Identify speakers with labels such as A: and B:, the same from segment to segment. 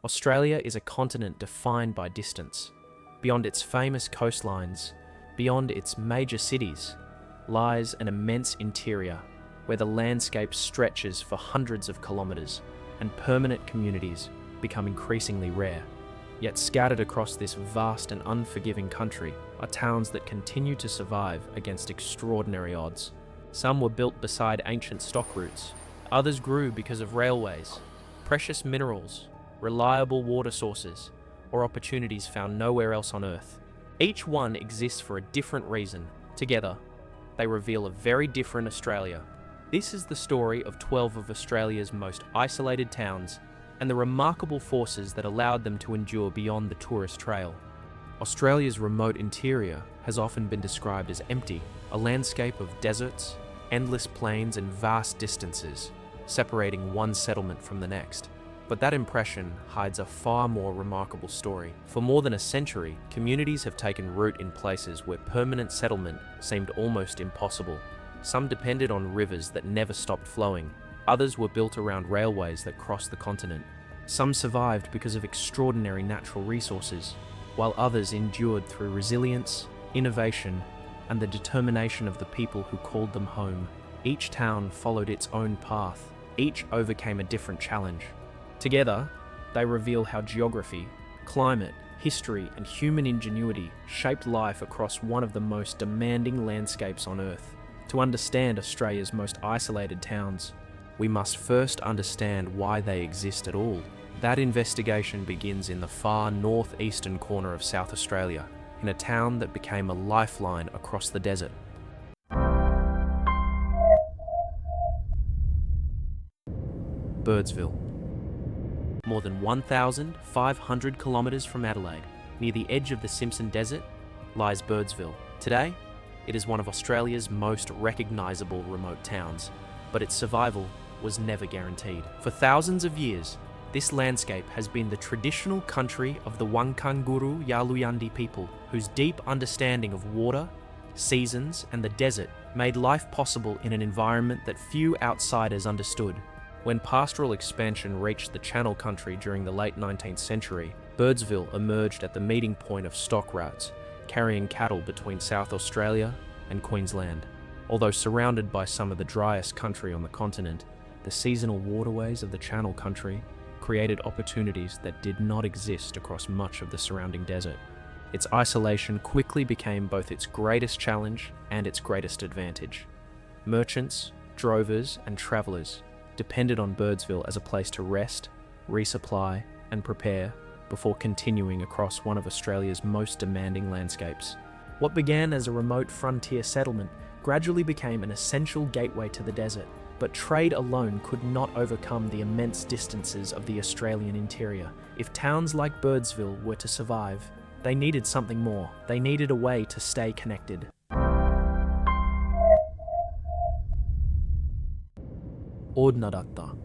A: Australia is a continent defined by distance. Beyond its famous coastlines, beyond its major cities, lies an immense interior where the landscape stretches for hundreds of kilometres and permanent communities become increasingly rare. Yet scattered across this vast and unforgiving country are towns that continue to survive against extraordinary odds. Some were built beside ancient stock routes, others grew because of railways, precious minerals, reliable water sources, or opportunities found nowhere else on Earth. Each one exists for a different reason. Together, they reveal a very different Australia. This is the story of 12 of Australia's most isolated towns and the remarkable forces that allowed them to endure beyond the tourist trail. Australia's remote interior has often been described as empty, a landscape of deserts, endless plains and vast distances, separating one settlement from the next. But that impression hides a far more remarkable story. For more than a century, communities have taken root in places where permanent settlement seemed almost impossible. Some depended on rivers that never stopped flowing. Others were built around railways that crossed the continent. Some survived because of extraordinary natural resources, while others endured through resilience, innovation, and the determination of the people who called them home. Each town followed its own path. Each overcame a different challenge. Together, they reveal how geography, climate, history, and human ingenuity shaped life across one of the most demanding landscapes on Earth. To understand Australia's most isolated towns, we must first understand why they exist at all. That investigation begins in the far northeastern corner of South Australia, in a town that became a lifeline across the desert. Birdsville. More than 1,500 kilometres from Adelaide, near the edge of the Simpson Desert, lies Birdsville. Today, it is one of Australia's most recognisable remote towns, but its survival was never guaranteed. For thousands of years, this landscape has been the traditional country of the Wangkanguru Yaluyandi people, whose deep understanding of water, seasons, and the desert made life possible in an environment that few outsiders understood. When pastoral expansion reached the Channel Country during the late 19th century, Birdsville emerged at the meeting point of stock routes, carrying cattle between South Australia and Queensland. Although surrounded by some of the driest country on the continent, the seasonal waterways of the Channel Country created opportunities that did not exist across much of the surrounding desert. Its isolation quickly became both its greatest challenge and its greatest advantage. Merchants, drovers, and travellers depended on Birdsville as a place to rest, resupply, and prepare before continuing across one of Australia's most demanding landscapes. What began as a remote frontier settlement gradually became an essential gateway to the desert, but trade alone could not overcome the immense distances of the Australian interior. If towns like Birdsville were to survive, they needed something more. They needed a way to stay connected. Oodnadatta.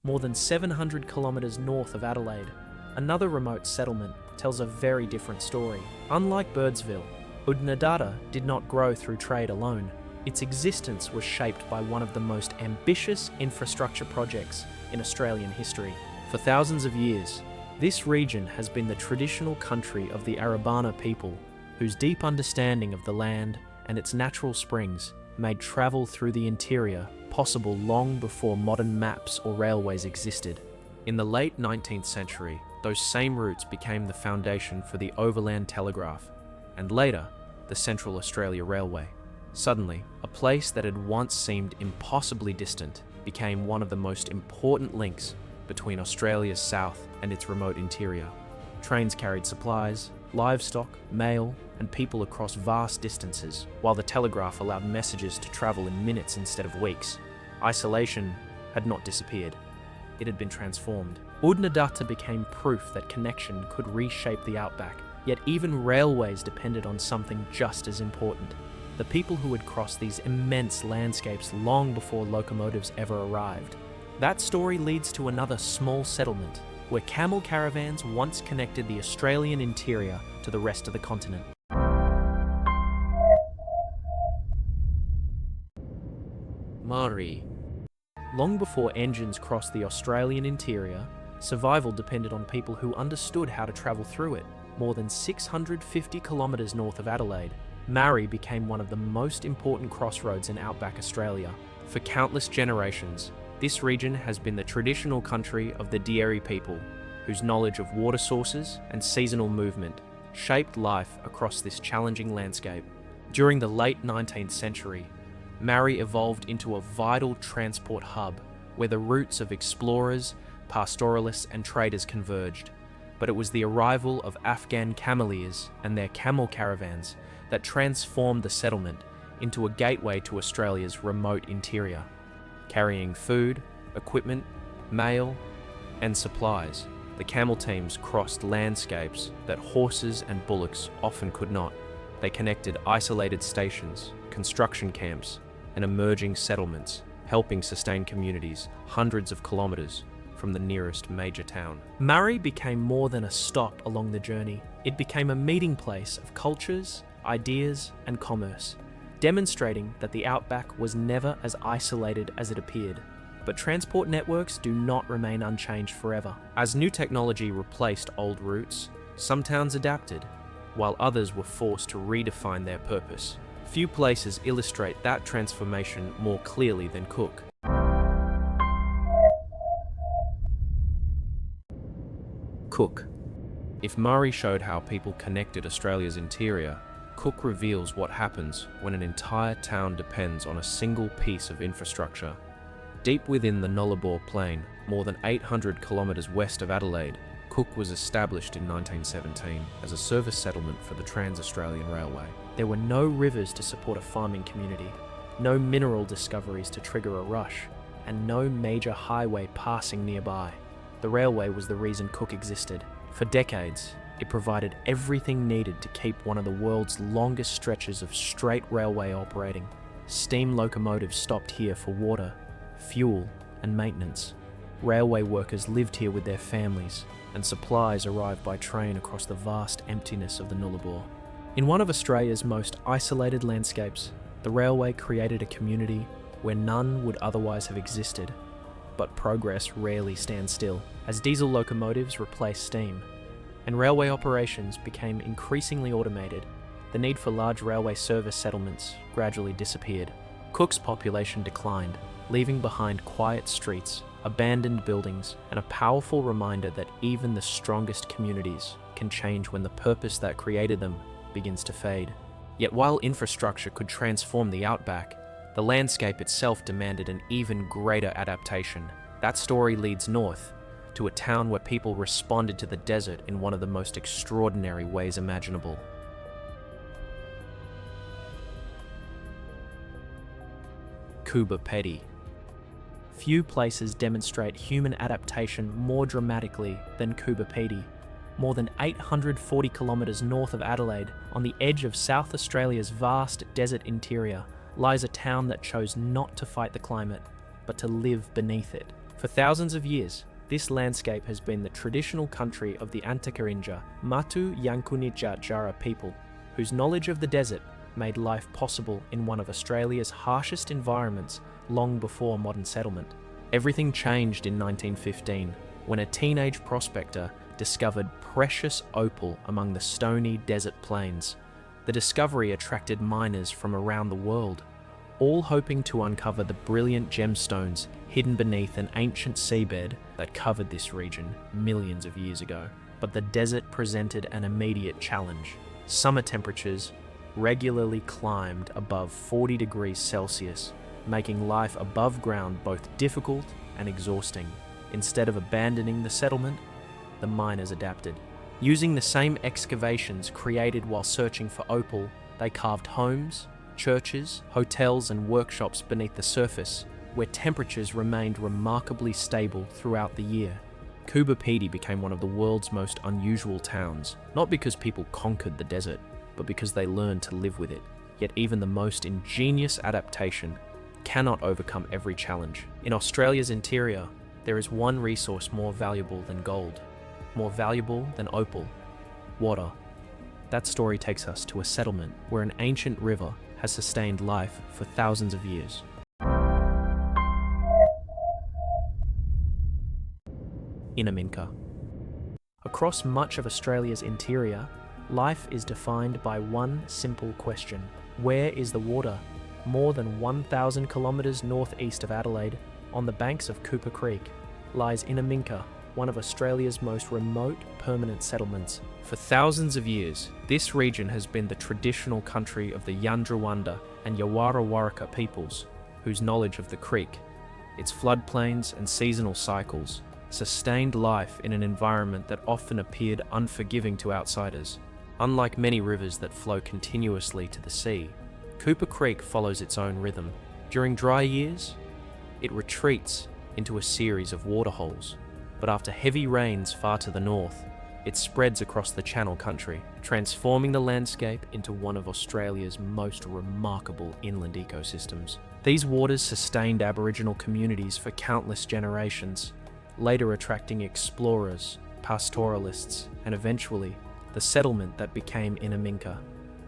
A: More than 700 kilometres north of Adelaide, another remote settlement tells a very different story. Unlike Birdsville, Oodnadatta did not grow through trade alone. Its existence was shaped by one of the most ambitious infrastructure projects in Australian history. For thousands of years, this region has been the traditional country of the Arabana people, whose deep understanding of the land and its natural springs made travel through the interior possible long before modern maps or railways existed. In the late 19th century, those same routes became the foundation for the overland telegraph, and later, the Central Australia Railway. Suddenly, a place that had once seemed impossibly distant became one of the most important links between Australia's south and its remote interior. Trains carried supplies, livestock, mail, and people across vast distances, while the telegraph allowed messages to travel in minutes instead of weeks. Isolation had not disappeared. It had been transformed. Oodnadatta became proof that connection could reshape the outback, yet even railways depended on something just as important: the people who had crossed these immense landscapes long before locomotives ever arrived. That story leads to another small settlement, where camel caravans once connected the Australian interior to the rest of the continent. Mari. Long before engines crossed the Australian interior, Survival depended on people who understood how to travel through it. More than 650 kilometres north of Adelaide, Marri became one of the most important crossroads in outback Australia. For countless generations, this region has been the traditional country of the Dieri people, whose knowledge of water sources and seasonal movement shaped life across this challenging landscape. During the late 19th century, Marri evolved into a vital transport hub where the routes of explorers, pastoralists and traders converged. But it was the arrival of Afghan cameleers and their camel caravans that transformed the settlement into a gateway to Australia's remote interior, carrying food, equipment, mail, and supplies. The camel teams crossed landscapes that horses and bullocks often could not. They connected isolated stations, construction camps, and emerging settlements, helping sustain communities hundreds of kilometres from the nearest major town. Marri became more than a stop along the journey. It became a meeting place of cultures, ideas, and commerce, demonstrating that the outback was never as isolated as it appeared. But transport networks do not remain unchanged forever. As new technology replaced old routes, some towns adapted, while others were forced to redefine their purpose. Few places illustrate that transformation more clearly than Cook. Cook. If Murray showed how people connected Australia's interior, Cook reveals what happens when an entire town depends on a single piece of infrastructure. Deep within the Nullarbor Plain, more than 800 kilometres west of Adelaide, Cook was established in 1917 as a service settlement for the Trans-Australian Railway. There were no rivers to support a farming community, no mineral discoveries to trigger a rush, and no major highway passing nearby. The railway was the reason Cook existed. For decades, it provided everything needed to keep one of the world's longest stretches of straight railway operating. Steam locomotives stopped here for water, fuel, and maintenance. Railway workers lived here with their families, and supplies arrived by train across the vast emptiness of the Nullarbor. In one of Australia's most isolated landscapes, the railway created a community where none would otherwise have existed. But progress rarely stands still. As diesel locomotives replaced steam, and railway operations became increasingly automated, the need for large railway service settlements gradually disappeared. Cook's population declined, leaving behind quiet streets, abandoned buildings, and a powerful reminder that even the strongest communities can change when the purpose that created them begins to fade. Yet while infrastructure could transform the outback, the landscape itself demanded an even greater adaptation. That story leads north, to a town where people responded to the desert in one of the most extraordinary ways imaginable. Coober Pedy. Few places demonstrate human adaptation more dramatically than Coober Pedy. More than 840 kilometres north of Adelaide, on the edge of South Australia's vast desert interior, lies a town that chose not to fight the climate, but to live beneath it. For thousands of years, this landscape has been the traditional country of the Antakarrinja, Matu Yankunytja Jara people, whose knowledge of the desert made life possible in one of Australia's harshest environments long before modern settlement. Everything changed in 1915 when a teenage prospector discovered precious opal among the stony desert plains. The discovery attracted miners from around the world, all hoping to uncover the brilliant gemstones hidden beneath an ancient seabed that covered this region millions of years ago. But the desert presented an immediate challenge. Summer temperatures regularly climbed above 40 degrees Celsius, making life above ground both difficult and exhausting. Instead of abandoning the settlement, the miners adapted. Using the same excavations created while searching for opal, they carved homes, churches, hotels and workshops beneath the surface, where temperatures remained remarkably stable throughout the year. Coober Pedy became one of the world's most unusual towns, not because people conquered the desert, but because they learned to live with it. Yet even the most ingenious adaptation cannot overcome every challenge. In Australia's interior, there is one resource more valuable than gold, more valuable than opal: water. That story takes us to a settlement where an ancient river has sustained life for thousands of years. Innamincka. Across much of Australia's interior, life is defined by one simple question: where is the water? More than 1,000 kilometres northeast of Adelaide, on the banks of Coober Creek, lies Innamincka, one of Australia's most remote permanent settlements. For thousands of years, this region has been the traditional country of the Yandrawanda and Yawarrawarraka peoples, whose knowledge of the creek, its floodplains and seasonal cycles, sustained life in an environment that often appeared unforgiving to outsiders. Unlike many rivers that flow continuously to the sea, Coober Creek follows its own rhythm. During dry years, it retreats into a series of waterholes, but after heavy rains far to the north, it spreads across the Channel Country, transforming the landscape into one of Australia's most remarkable inland ecosystems. These waters sustained Aboriginal communities for countless generations, later attracting explorers, pastoralists, and eventually the settlement that became Innamincka.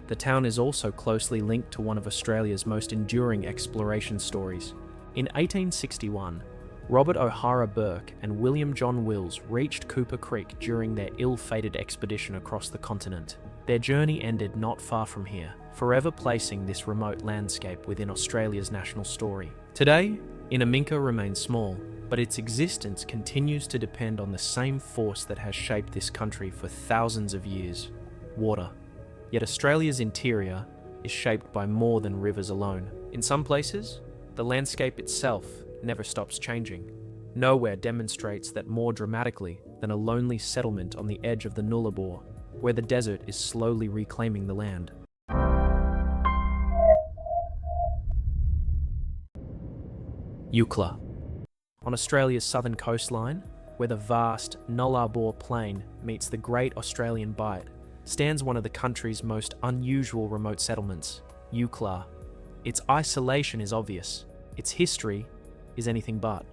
A: The town is also closely linked to one of Australia's most enduring exploration stories. In 1861, Robert O'Hara Burke and William John Wills reached Coober Creek during their ill-fated expedition across the continent. Their journey ended not far from here, forever placing this remote landscape within Australia's national story. Today, Innamincka remains small, but its existence continues to depend on the same force that has shaped this country for thousands of years: water. Yet Australia's interior is shaped by more than rivers alone. In some places, the landscape itself never stops changing. Nowhere demonstrates that more dramatically than a lonely settlement on the edge of the Nullarbor, where the desert is slowly reclaiming the land. Eucla. On Australia's southern coastline, where the vast Nullarbor Plain meets the Great Australian Bight, stands one of the country's most unusual remote settlements, Eucla. Its isolation is obvious. Its history is anything but.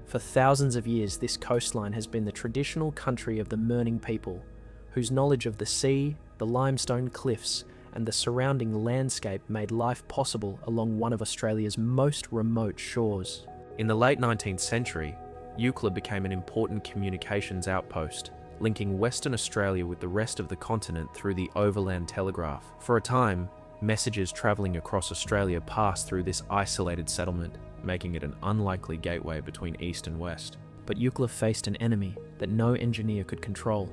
A: For thousands of years, this coastline has been the traditional country of the Mirning people, whose knowledge of the sea, the limestone cliffs, and the surrounding landscape made life possible along one of Australia's most remote shores. In the late 19th century, Eucla became an important communications outpost, linking Western Australia with the rest of the continent through the overland telegraph. For a time, messages travelling across Australia passed through this isolated settlement, making it an unlikely gateway between east and west. But Eucla faced an enemy that no engineer could control: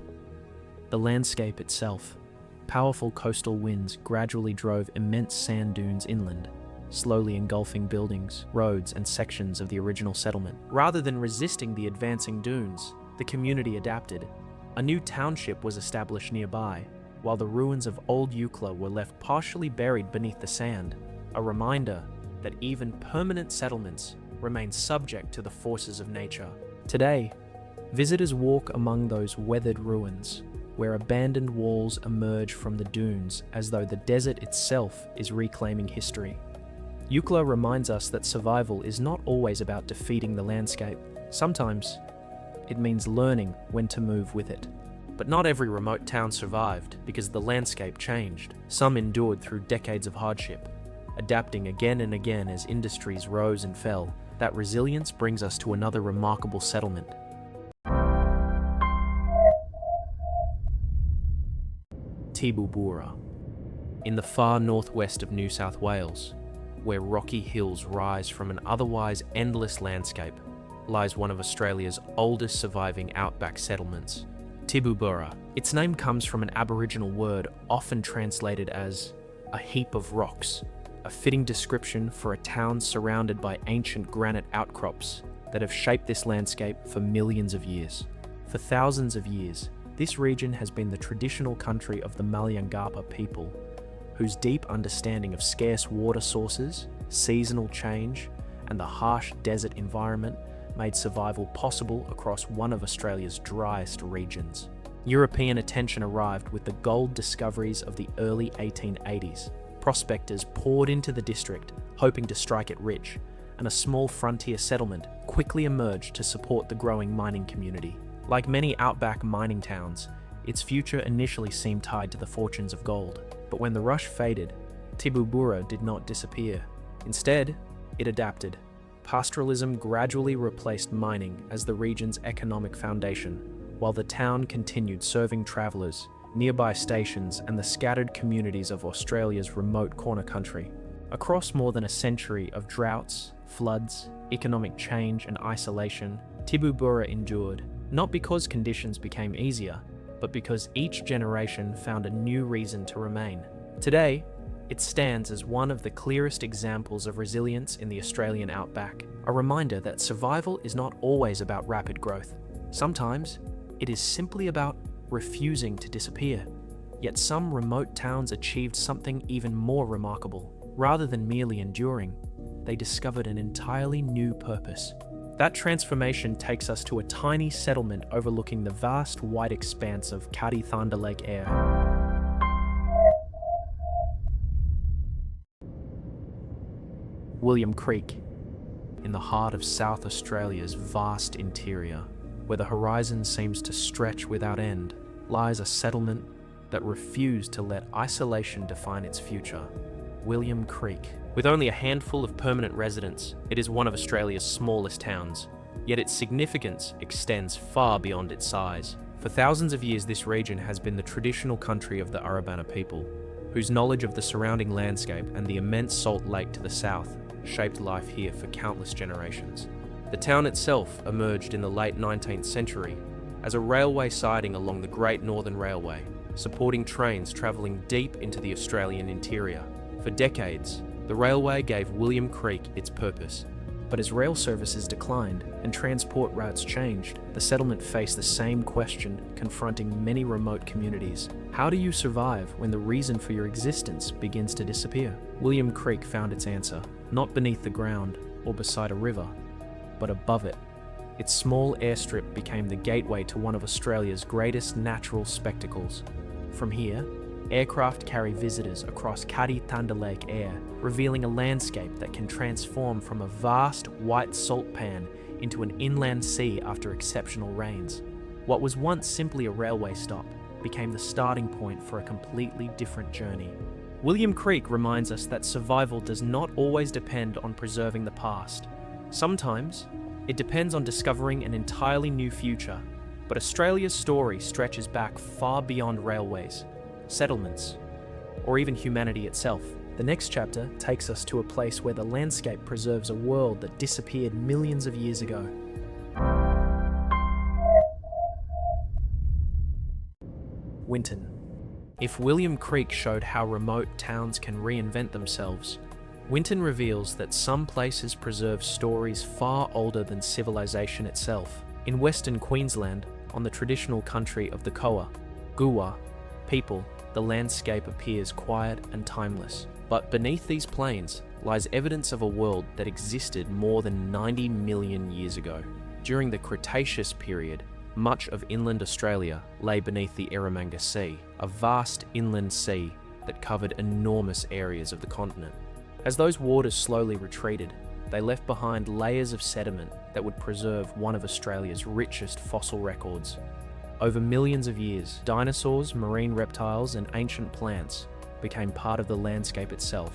A: the landscape itself. Powerful coastal winds gradually drove immense sand dunes inland, slowly engulfing buildings, roads, and sections of the original settlement. Rather than resisting the advancing dunes, the community adapted. A new township was established nearby, while the ruins of old Eucla were left partially buried beneath the sand, a reminder that even permanent settlements remain subject to the forces of nature. Today, visitors walk among those weathered ruins, where abandoned walls emerge from the dunes as though the desert itself is reclaiming history. Eucla reminds us that survival is not always about defeating the landscape. Sometimes, it means learning when to move with it. But not every remote town survived because the landscape changed. Some endured through decades of hardship, adapting again and again as industries rose and fell. That resilience brings us to another remarkable settlement. Tibooburra. In the far northwest of New South Wales, where rocky hills rise from an otherwise endless landscape, lies one of Australia's oldest surviving outback settlements, Tibooburra. Its name comes from an Aboriginal word often translated as a heap of rocks, a fitting description for a town surrounded by ancient granite outcrops that have shaped this landscape for millions of years. For thousands of years, this region has been the traditional country of the Malyangapa people, whose deep understanding of scarce water sources, seasonal change, and the harsh desert environment made survival possible across one of Australia's driest regions. European attention arrived with the gold discoveries of the early 1880s. Prospectors poured into the district, hoping to strike it rich, and a small frontier settlement quickly emerged to support the growing mining community. Like many outback mining towns, its future initially seemed tied to the fortunes of gold. But when the rush faded, Tibooburra did not disappear. Instead, it adapted. pastoralism gradually replaced mining as the region's economic foundation, while the town continued serving travellers, nearby stations, and the scattered communities of Australia's remote corner country. Across more than a century of droughts, floods, economic change, and isolation, Tibooburra endured, not because conditions became easier, but because each generation found a new reason to remain. Today, it stands as one of the clearest examples of resilience in the Australian outback, a reminder that survival is not always about rapid growth. Sometimes, it is simply about refusing to disappear. Yet some remote towns achieved something even more remarkable. Rather than merely enduring, they discovered an entirely new purpose. That transformation takes us to a tiny settlement overlooking the vast white expanse of Thunder Lake Air. William Creek, in the heart of South Australia's vast interior, where the horizon seems to stretch without end, lies a settlement that refused to let isolation define its future. William Creek. With only a handful of permanent residents, it is one of Australia's smallest towns, yet its significance extends far beyond its size. For thousands of years, this region has been the traditional country of the Urabana people, whose knowledge of the surrounding landscape and the immense salt lake to the south shaped life here for countless generations. The town itself emerged in the late 19th century as a railway siding along the Great Northern Railway, supporting trains travelling deep into the Australian interior. For decades, the railway gave William Creek its purpose. But as rail services declined and transport routes changed, the settlement faced the same question confronting many remote communities. How do you survive when the reason for your existence begins to disappear? William Creek found its answer, not beneath the ground or beside a river, but above it. Its small airstrip became the gateway to one of Australia's greatest natural spectacles. From here, aircraft carry visitors across Thunder Lake Air, revealing a landscape that can transform from a vast white salt pan into an inland sea after exceptional rains. What was once simply a railway stop became the starting point for a completely different journey. William Creek reminds us that survival does not always depend on preserving the past. Sometimes, it depends on discovering an entirely new future. But Australia's story stretches back far beyond railways, settlements, or even humanity itself. The next chapter takes us to a place where the landscape preserves a world that disappeared millions of years ago. Winton. If William Creek showed how remote towns can reinvent themselves, Winton reveals that some places preserve stories far older than civilization itself. In Western Queensland, on the traditional country of the Koa, Guwa, people, the landscape appears quiet and timeless. But beneath these plains lies evidence of a world that existed more than 90 million years ago. During the Cretaceous period, much of inland Australia lay beneath the Innamincka Sea, a vast inland sea that covered enormous areas of the continent. As those waters slowly retreated, they left behind layers of sediment that would preserve one of Australia's richest fossil records. Over millions of years, dinosaurs, marine reptiles, and ancient plants became part of the landscape itself.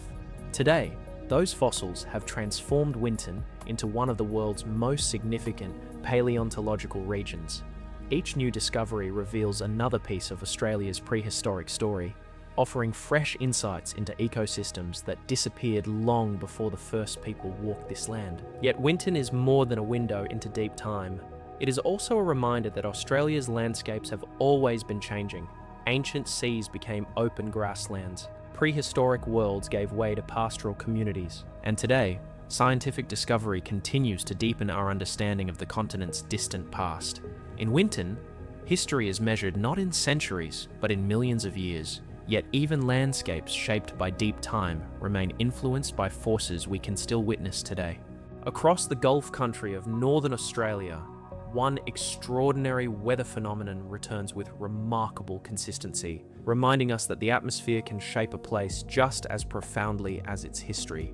A: Today, those fossils have transformed Winton into one of the world's most significant paleontological regions. Each new discovery reveals another piece of Australia's prehistoric story, offering fresh insights into ecosystems that disappeared long before the first people walked this land. Yet Winton is more than a window into deep time. It is also a reminder that Australia's landscapes have always been changing. Ancient seas became open grasslands. Prehistoric worlds gave way to pastoral communities. And today, scientific discovery continues to deepen our understanding of the continent's distant past. In Winton, history is measured not in centuries, but in millions of years. Yet even landscapes shaped by deep time remain influenced by forces we can still witness today. Across the Gulf country of Northern Australia, one extraordinary weather phenomenon returns with remarkable consistency, reminding us that the atmosphere can shape a place just as profoundly as its history.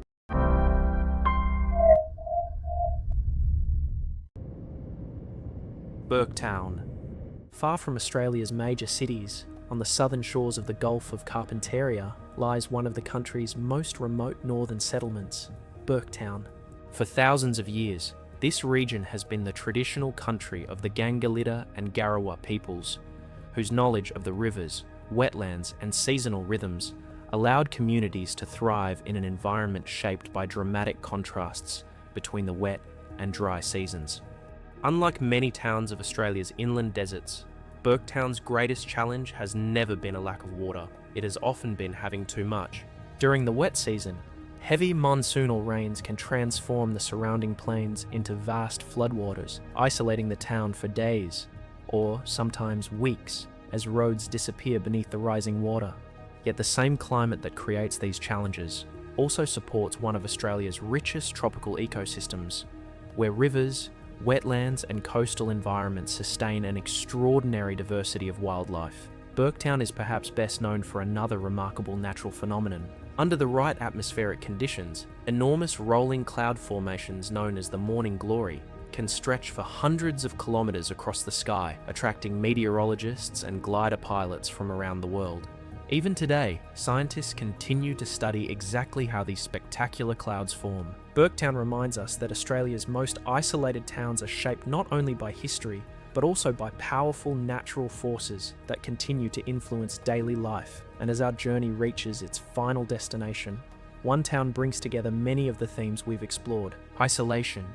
A: Burketown. Far from Australia's major cities, on the southern shores of the Gulf of Carpentaria lies one of the country's most remote northern settlements, Burketown. For thousands of years, this region has been the traditional country of the Gangalitta and Garawa peoples, whose knowledge of the rivers, wetlands, and seasonal rhythms allowed communities to thrive in an environment shaped by dramatic contrasts between the wet and dry seasons. Unlike many towns of Australia's inland deserts, Burketown's greatest challenge has never been a lack of water. It has often been having too much. During the wet season, heavy monsoonal rains can transform the surrounding plains into vast floodwaters, isolating the town for days, or sometimes weeks, as roads disappear beneath the rising water. Yet the same climate that creates these challenges also supports one of Australia's richest tropical ecosystems, where rivers, wetlands and coastal environments sustain an extraordinary diversity of wildlife. Burketown is perhaps best known for another remarkable natural phenomenon. Under the right atmospheric conditions, enormous rolling cloud formations known as the morning glory can stretch for hundreds of kilometres across the sky, attracting meteorologists and glider pilots from around the world. Even today, scientists continue to study exactly how these spectacular clouds form. Burketown reminds us that Australia's most isolated towns are shaped not only by history, but also by powerful natural forces that continue to influence daily life. And as our journey reaches its final destination, one town brings together many of the themes we've explored: isolation,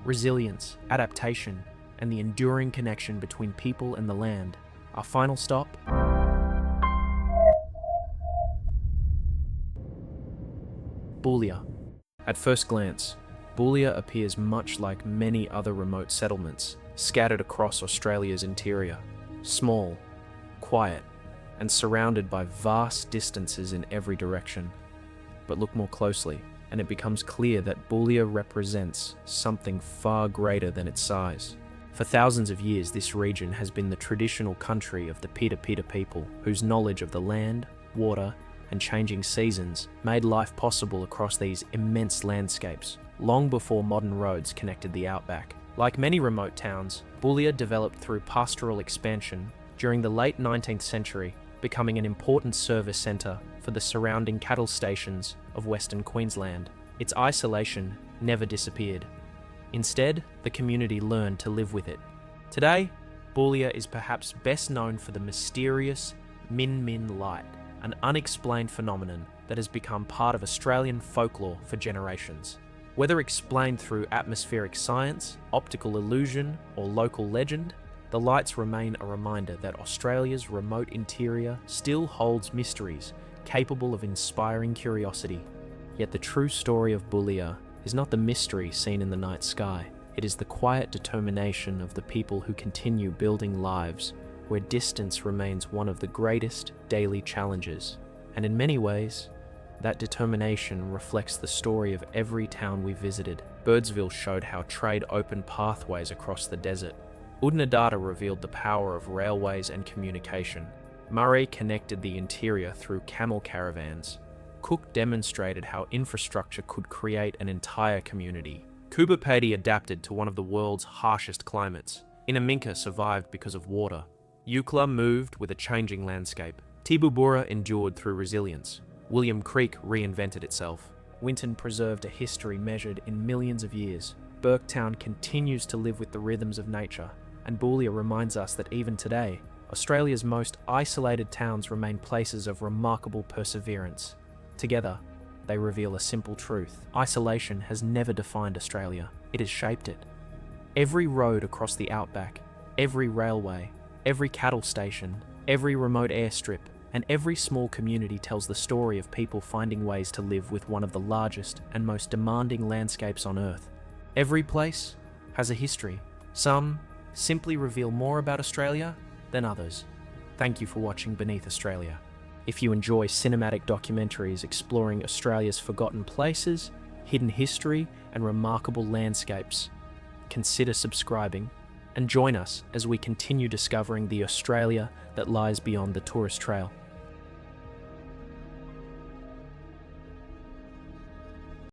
A: resilience, adaptation, and the enduring connection between people and the land. Our final stop: Boulia. At first glance, Boulia appears much like many other remote settlements scattered across Australia's interior. Small, quiet, and surrounded by vast distances in every direction. But look more closely, and it becomes clear that Boulia represents something far greater than its size. For thousands of years, this region has been the traditional country of the Peda people, whose knowledge of the land, water, and changing seasons made life possible across these immense landscapes, long before modern roads connected the Outback. Like many remote towns, Boulia developed through pastoral expansion during the late 19th century, becoming an important service centre for the surrounding cattle stations of Western Queensland. Its isolation never disappeared. Instead, the community learned to live with it. Today, Boulia is perhaps best known for the mysterious Min Min light, an unexplained phenomenon that has become part of Australian folklore for generations. Whether explained through atmospheric science, optical illusion, or local legend, the lights remain a reminder that Australia's remote interior still holds mysteries capable of inspiring curiosity. Yet the true story of Boulia is not the mystery seen in the night sky. It is the quiet determination of the people who continue building lives where distance remains one of the greatest daily challenges. And in many ways, that determination reflects the story of every town we visited. Birdsville showed how trade opened pathways across the desert. Oodnadatta revealed the power of railways and communication. Murray connected the interior through camel caravans. Cook demonstrated how infrastructure could create an entire community. Coober Pedy adapted to one of the world's harshest climates. Innamincka survived because of water. Eucla moved with a changing landscape. Tibubura endured through resilience. William Creek reinvented itself. Winton preserved a history measured in millions of years. Burketown continues to live with the rhythms of nature, and Boulia reminds us that even today, Australia's most isolated towns remain places of remarkable perseverance. Together, they reveal a simple truth: isolation has never defined Australia, it has shaped it. Every road across the Outback, every railway, every cattle station, every remote airstrip, and every small community tells the story of people finding ways to live with one of the largest and most demanding landscapes on Earth. Every place has a history. Some simply reveal more about Australia than others. Thank you for watching Beneath Australia. If you enjoy cinematic documentaries exploring Australia's forgotten places, hidden history, and remarkable landscapes, consider subscribing and join us as we continue discovering the Australia that lies beyond the tourist trail.